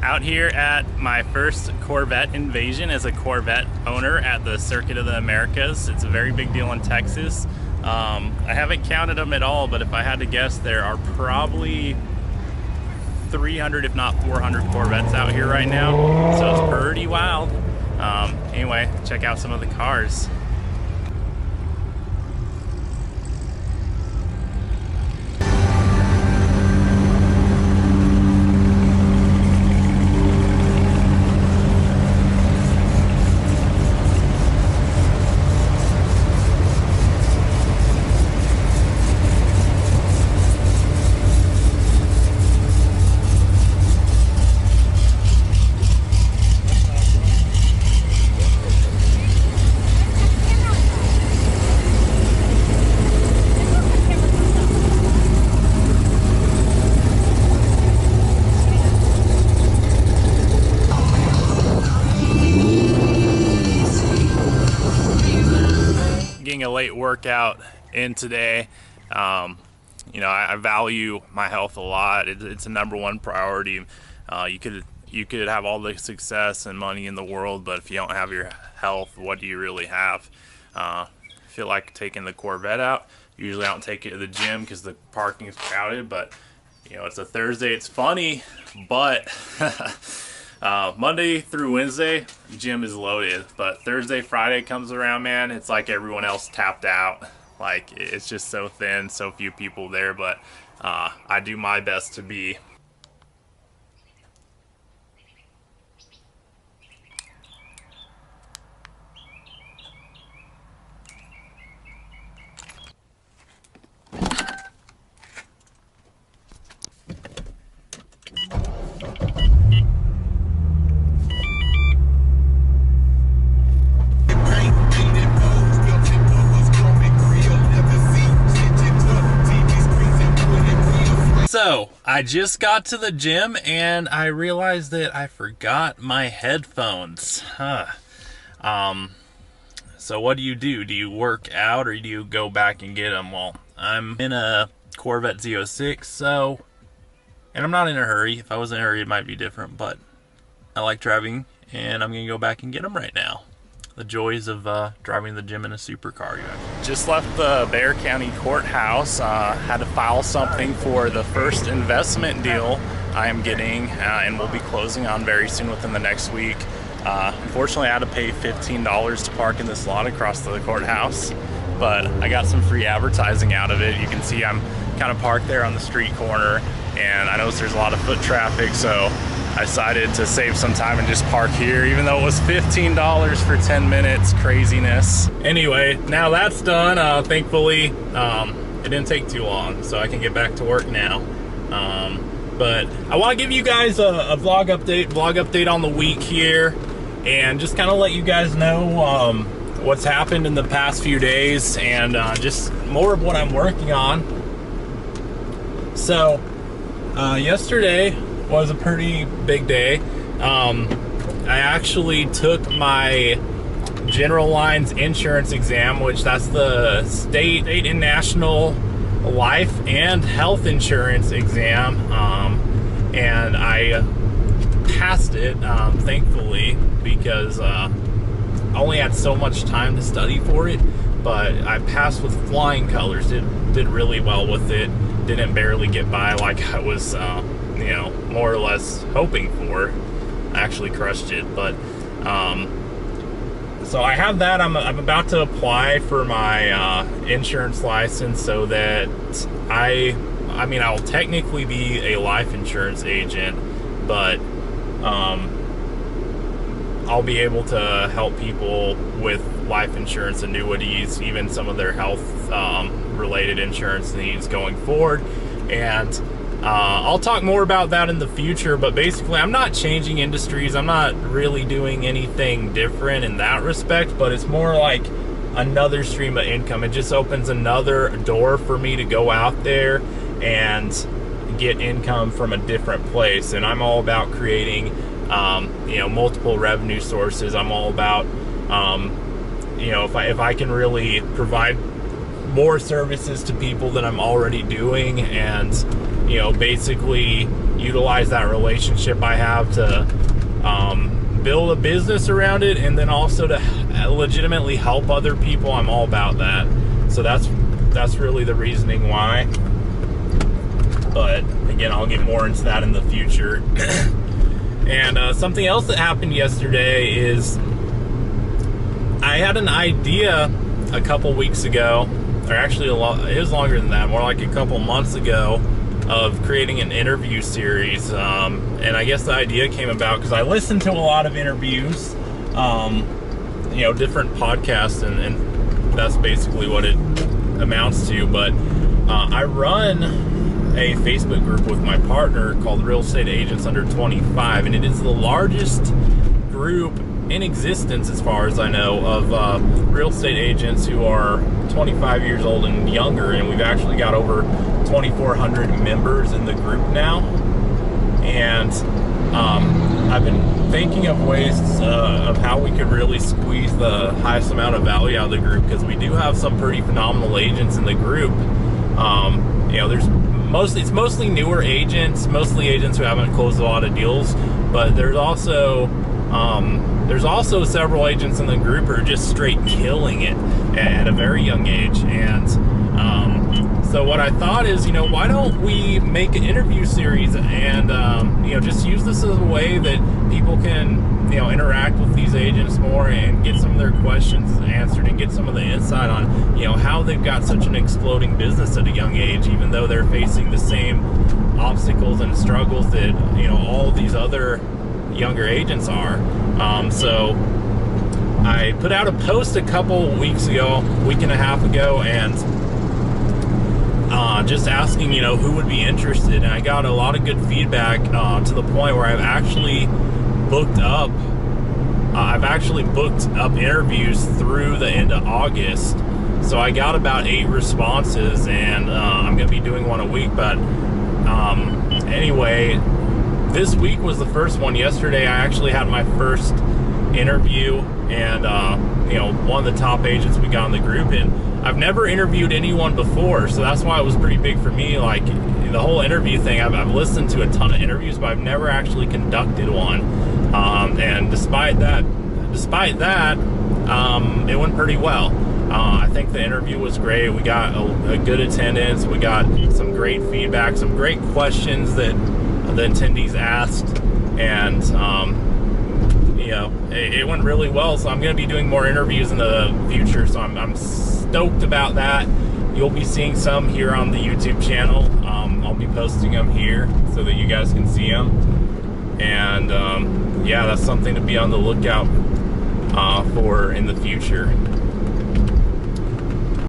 Out here at my first Corvette Invasion as a Corvette owner at the Circuit of the Americas. It's a very big deal in Texas. I haven't counted them at all, but if I had to guess, there are probably 300 if not 400 Corvettes out here right now, so it's pretty wild. Anyway, check out some of the cars. Getting a late workout in today. You know, I value my health a lot. It's a #1 priority. You could have all the success and money in the world, but if you don't have your health, what do you really have? I feel like taking the Corvette out. Usually I don't take it to the gym because the parking is crowded, but you know, it's a Thursday, it's funny, but Monday through Wednesday, gym is loaded, but Thursday, Friday comes around, man, it's like everyone else tapped out. Like, it's just so thin, so few people there, but I do my best to be. So, I just got to the gym and I realized that I forgot my headphones. So what do you do? Do you work out or do you go back and get them? Well, I'm in a Corvette Z06, so, and I'm not in a hurry. If I was in a hurry, it might be different, but I like driving and I'm gonna go back and get them right now. The joys of driving the gym in a supercar. Just left the Bexar County Courthouse. Had to file something for the first investment deal I am getting and will be closing on very soon within the next week. Unfortunately, I had to pay $15 to park in this lot across the courthouse, but I got some free advertising out of it. You can see I'm kind of parked there on the street corner, and I noticed there's a lot of foot traffic, so I decided to save some time and just park here, even though it was $15 for 10 minutes. Craziness. Anyway, now that's done. Thankfully, it didn't take too long, so I can get back to work now. But I want to give you guys a vlog update on the week here, and just kind of let you guys know what's happened in the past few days, and just more of what I'm working on. So, yesterday was a pretty big day. I actually took my general lines insurance exam, which that's the state and national life and health insurance exam, and I passed it, thankfully, because I only had so much time to study for it, but I passed with flying colors. Did really well with it. Didn't barely get by like I was you know, more or less hoping for. I actually crushed it, but so I have that. I'm about to apply for my insurance license so that I mean, I'll technically be a life insurance agent, but I'll be able to help people with life insurance annuities, even some of their health related insurance needs going forward. And I'll talk more about that in the future, but basically I'm not changing industries. I'm not really doing anything different in that respect, but it's more like another stream of income. It just opens another door for me to go out there and get income from a different place. And I'm all about creating you know, multiple revenue sources. I'm all about you know, if I can really provide more services to people that I'm already doing, and you know, basically utilize that relationship I have to build a business around it, and then also to legitimately help other people. I'm all about that. So that's really the reasoning why. But again, I'll get more into that in the future. And something else that happened yesterday is I had an idea a couple weeks ago, or actually it was longer than that, more like a couple months ago, of creating an interview series. And I guess the idea came about because I listened to a lot of interviews, you know, different podcasts, and that's basically what it amounts to. But I run a Facebook group with my partner called Real Estate Agents Under 25, and it is the largest group in existence, as far as I know, of real estate agents who are 25 years old and younger, and we've actually got over 2,400 members in the group now. And I've been thinking of ways of how we could really squeeze the highest amount of value out of the group, because we do have some pretty phenomenal agents in the group. You know, it's mostly newer agents, mostly agents who haven't closed a lot of deals, but there's also several agents in the group who are just straight killing it at a very young age. And so what I thought is, you know, why don't we make an interview series and you know, just use this as a way that people can, you know, interact with these agents more and get some of their questions answered and get some of the insight on, you know, how they've got such an exploding business at a young age, even though they're facing the same obstacles and struggles that, you know, all of these other younger agents are. So I put out a post a couple weeks ago, week and a half ago, and just asking, you know, who would be interested, and I got a lot of good feedback to the point where I've actually booked up interviews through the end of August. So I got about 8 responses, and I'm gonna be doing one a week. But anyway, this week was the first one. Yesterday I actually had my first interview, and you know, one of the top agents we got in the group, and I've never interviewed anyone before, so that's why it was pretty big for me. Like, the whole interview thing, I've listened to a ton of interviews, but I've never actually conducted one. And despite that, it went pretty well. I think the interview was great. We got a good attendance. We got some great feedback, some great questions that the attendees asked, and you know, it went really well. So I'm going to be doing more interviews in the future, so I'm stoked about that. You'll be seeing some here on the YouTube channel. I'll be posting them here so that you guys can see them, and yeah, that's something to be on the lookout for in the future.